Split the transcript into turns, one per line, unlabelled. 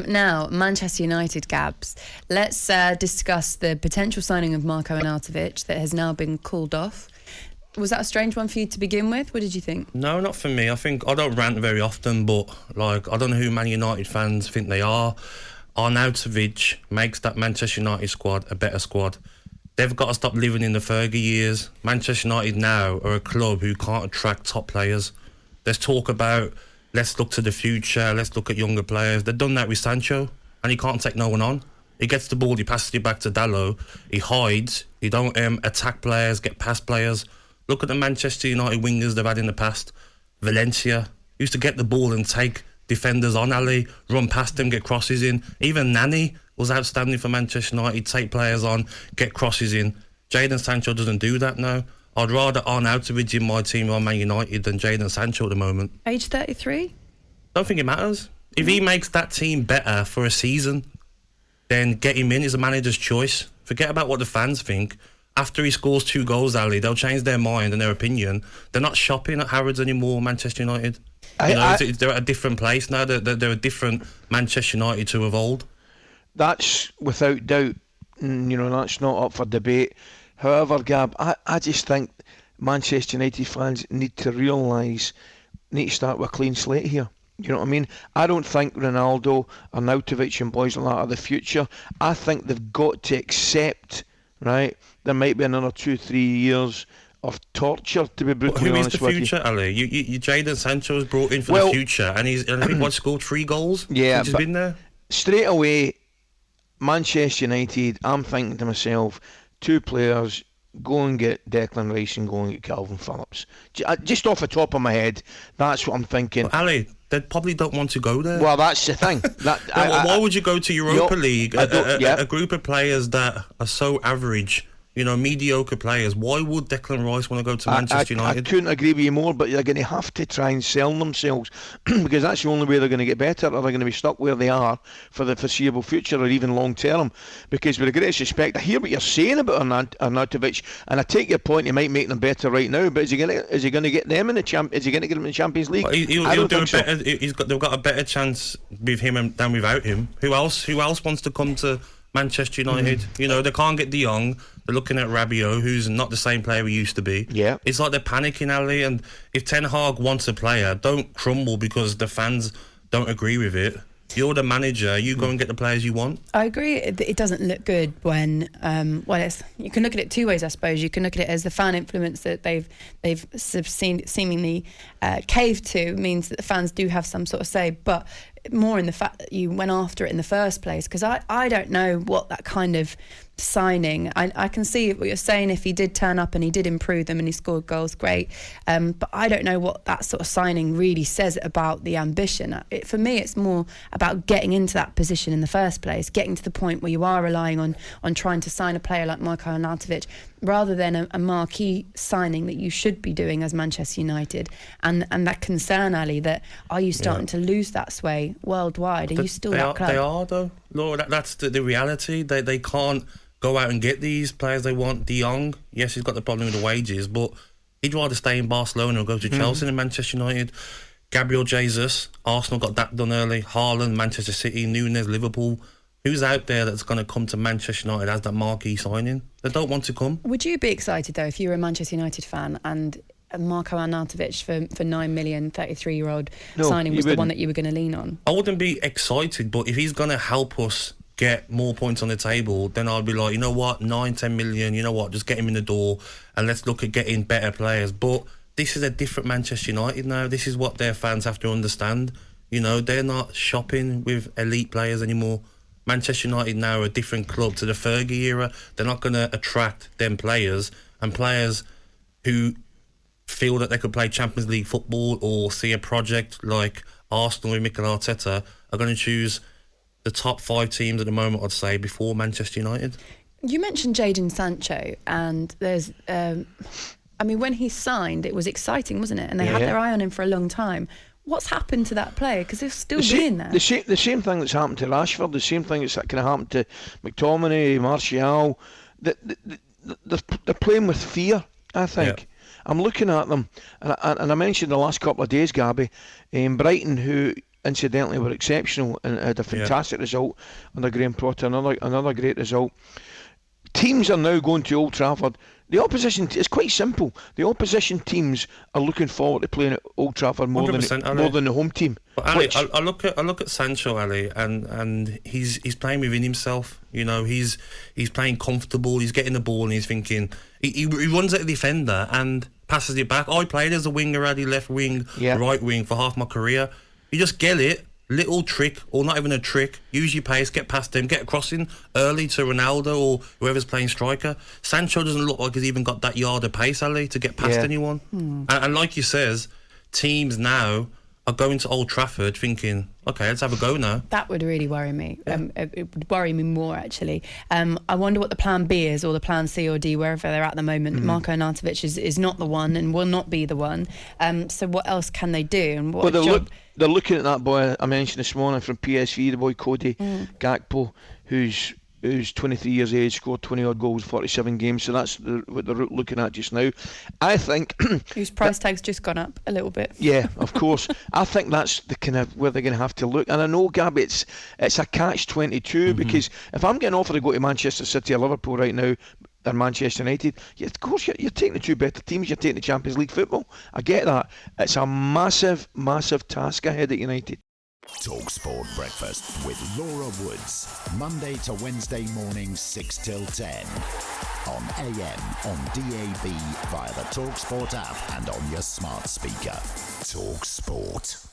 Now, Manchester United, Gabs. Let's discuss the potential signing of Marko Arnautovic that has now been called off. Was that a strange one for you to begin with? What did you think?
No, not for me. I think I don't rant very often, but I don't know who Man United fans think they are. Arnautovic makes that Manchester United squad a better squad. They've got to stop living in the Fergie years. Manchester United now are a club who can't attract top players. There's talk about, let's look to the future, let's look at younger players. They've done that with Sancho, and he can't take no one on. He gets the ball, he passes it back to Dalot, he hides, he don't attack players, get past players. Look at the Manchester United wingers they've had in the past. Valencia used to get the ball and take defenders on alley, run past them, get crosses in. Even Nani was outstanding for Manchester United, take players on, get crosses in. Jadon Sancho doesn't do that now. I'd rather Arnautovic in my team on Man United than Jadon Sancho at the moment.
Age 33?
Don't think it matters. If he makes that team better for a season, then get him in. It's a manager's choice. Forget about what the fans think. After he scores 2 goals, Ali, they'll change their mind and their opinion. They're not shopping at Harrods anymore, Manchester United. They're at a different place now. They're a different Manchester United to of old.
That's without doubt. That's not up for debate. However, Gab, I just think Manchester United fans need to realise, need to start with a clean slate here. You know what I mean? I don't think Ronaldo, Arnautovic and boys like that are the future. I think they've got to accept, right, there might be another 2-3 years of torture, to be brutally honest with you.
Who is the future, Ali? You Jadon Sancho was brought in for the future, and I think scored 3 goals.
Yeah,
he's been there. Straight
away, Manchester United, I'm thinking to myself, 2 players, go and get Declan Rice and go and get Calvin Phillips. Just off the top of my head, that's what I'm thinking.
Well, Ali, they probably don't want to go there.
Well, that's the thing.
Why would you go to Europa League? A group of players that are so average, mediocre players. Why would Declan Rice want to go to Manchester United?
I couldn't agree with you more, but they're going to have to try and sell themselves because that's the only way they're going to get better, or they're going to be stuck where they are for the foreseeable future or even long term. Because with the greatest respect, I hear what you're saying about Arnautovic, and I take your point. He might make them better right now, but is he going to get them in the Is he going to get them in the Champions League?
Well, he'll do better. They've got a better chance with him than without him. Who else wants to come to Manchester United? They can't get De Jong. They're looking at Rabiot, who's not the same player he used to be.
Yeah.
It's like they're panicking, Ali, and if Ten Hag wants a player, don't crumble because the fans don't agree with it. You're the manager, you go and get the players you want.
I agree. It doesn't look good when you can look at it 2 ways, I suppose. You can look at it as the fan influence that they've seemingly caved to means that the fans do have some sort of say, but more in the fact that you went after it in the first place, because I don't know what that kind of signing, I can see what you're saying. If he did turn up and he did improve them and he scored goals, great, but I don't know what that sort of signing really says about the ambition. For me, it's more about getting into that position in the first place, getting to the point where you are relying on trying to sign a player like Marko Arnautovic rather than a marquee signing that you should be doing as Manchester United, and that concern, Ali, that are you starting to lose that sway worldwide? Are you still that club?
They are, though. Lord, that's the reality. They can't go out and get these players they want. De Jong, yes, he's got the problem with the wages, but he'd rather stay in Barcelona or go to Chelsea than Manchester United. Gabriel Jesus, Arsenal got that done early. Haaland, Manchester City. Núñez, Liverpool. Who's out there that's going to come to Manchester United as that marquee signing? They don't want to come.
Would you be excited, though, if you were a Manchester United fan and Marko Arnautovic for 9 million, 33-year-old signing was the one that you were going to lean on?
I wouldn't be excited, but if he's going to help us get more points on the table, then I'd be like, you know what, 9-10 million, you know what, just get him in the door and let's look at getting better players. But this is a different Manchester United now. This is what their fans have to understand. They're not shopping with elite players anymore. Manchester United now are a different club to the Fergie era. They're not going to attract them players, and players who feel that they could play Champions League football or see a project like Arsenal with Mikel Arteta are going to choose the top 5 teams at the moment, I'd say, before Manchester United.
You mentioned Jadon Sancho, and there's when he signed, it was exciting, wasn't it? And they had their eye on him for a long time. What's happened to that player? Because they've still been there.
The same thing that's happened to Rashford, the same thing that's kind of happened to McTominay, Martial. They're playing with fear, I think. Yeah. I'm looking at them, and I mentioned the last couple of days, Gabby, in Brighton, who incidentally were exceptional and had a fantastic result under Graham Potter, another great result. Teams are now going to Old Trafford. The opposition, it's quite simple. The opposition teams are looking forward to playing at Old Trafford more than the home team.
But Ali, I look at Sancho, Ali, and he's playing within himself. You know, he's playing comfortable. He's getting the ball and he's thinking. He runs at a defender and passes it back. I played as a winger, Ali, left wing, right wing for half my career. You just get it. Little trick, or not even a trick, use your pace, get past them, get a crossing early to Ronaldo or whoever's playing striker. Sancho doesn't look like he's even got that yard of pace, Ali, to get past anyone. And like you says, teams now are going to Old Trafford thinking, okay, let's have a go now.
That would really worry me. It would worry me more, actually. I wonder what the plan B is, or the plan C or D, wherever they're at the moment. Marko Arnautovic is not the one and will not be the one. So what else can they do? And
they're looking at that boy I mentioned this morning from PSV, the boy Cody Gakpo, who's 23 years of age, scored 20 odd goals, 47 games. So that's what they're looking at just now. I think
whose price tag's just gone up a little bit.
Yeah, of course. I think that's the kind of where they're going to have to look. And I know, Gab, it's a catch-22 because if I'm getting offered to go to Manchester City or Liverpool right now, or Manchester United, of course you're taking the two better teams. You're taking the Champions League football. I get that. It's a massive, massive task ahead at United.
talkSPORT Breakfast with Laura Woods, Monday to Wednesday mornings 6 till 10 on AM, on DAB, via the talkSPORT app and on your smart speaker. talkSPORT.